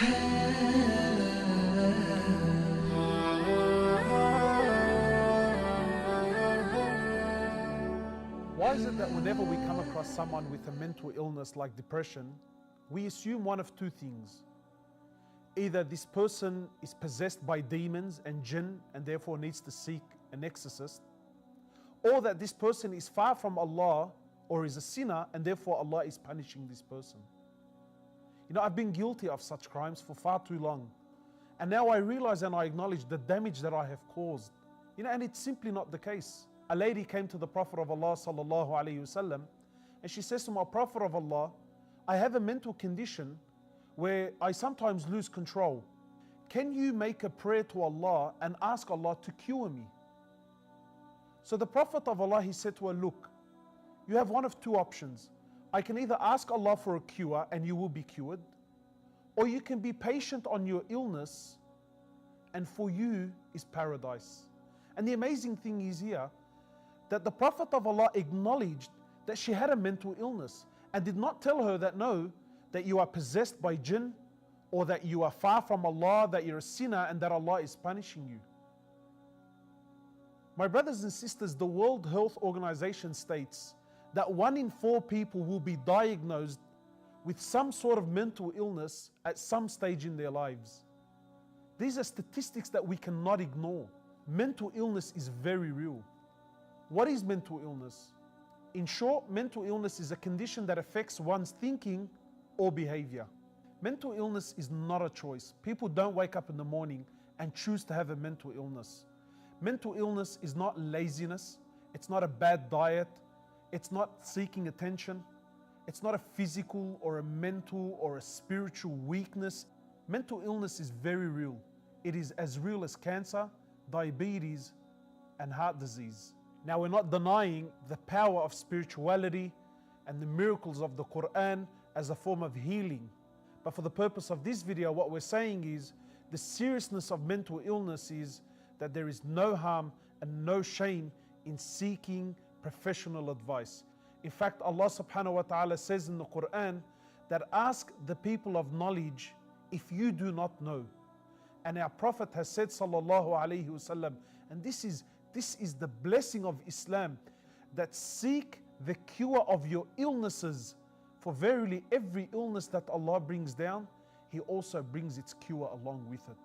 Why is it that whenever we come across someone with a mental illness like depression, we assume one of two things? Either this person is possessed by demons and jinn and therefore needs to seek an exorcist, or that this person is far from Allah or is a sinner and therefore Allah is punishing this person. You know, I've been guilty of such crimes for far too long. And now I realize and I acknowledge the damage that I have caused. You know, and it's simply not the case. A lady came to the Prophet of Allah sallallahu alaihi wasallam, and she says to my Prophet of Allah, I have a mental condition where I sometimes lose control. Can you make a prayer to Allah and ask Allah to cure me? So the Prophet of Allah, he said to her, look, you have one of two options. I can either ask Allah for a cure and you will be cured, or you can be patient on your illness and for you is paradise. And the amazing thing is here that the Prophet of Allah acknowledged that she had a mental illness and did not tell her that no, that you are possessed by jinn or that you are far from Allah, that you're a sinner and that Allah is punishing you. My brothers and sisters, the World Health Organization states that 1 in 4 people will be diagnosed with some sort of mental illness at some stage in their lives. These are statistics that we cannot ignore. Mental illness is very real. What is mental illness? In short, mental illness is a condition that affects one's thinking or behavior. Mental illness is not a choice. People don't wake up in the morning and choose to have a mental illness. Mental illness is not laziness. It's not a bad diet. It's not seeking attention. It's not a physical or a mental or a spiritual weakness. Mental illness is very real. It is as real as cancer, diabetes, and heart disease. Now, we're not denying the power of spirituality and the miracles of the Quran as a form of healing. But for the purpose of this video, what we're saying is the seriousness of mental illness is that there is no harm and no shame in seeking professional advice. In fact, Allah subhanahu wa ta'ala says in the Quran that ask the people of knowledge if you do not know. And our Prophet has said sallallahu alaihi wasallam, and this is the blessing of Islam, that seek the cure of your illnesses, for verily every illness that Allah brings down, He also brings its cure along with it.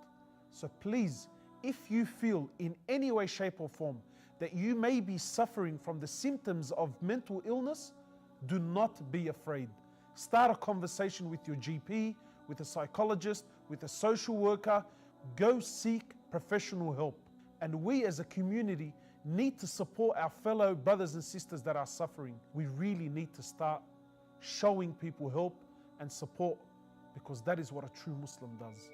So please, if you feel in any way, shape or form that you may be suffering from the symptoms of mental illness, do not be afraid. Start a conversation with your GP, with a psychologist, with a social worker. Go seek professional help. And we as a community need to support our fellow brothers and sisters that are suffering. We really need to start showing people help and support, because that is what a true Muslim does.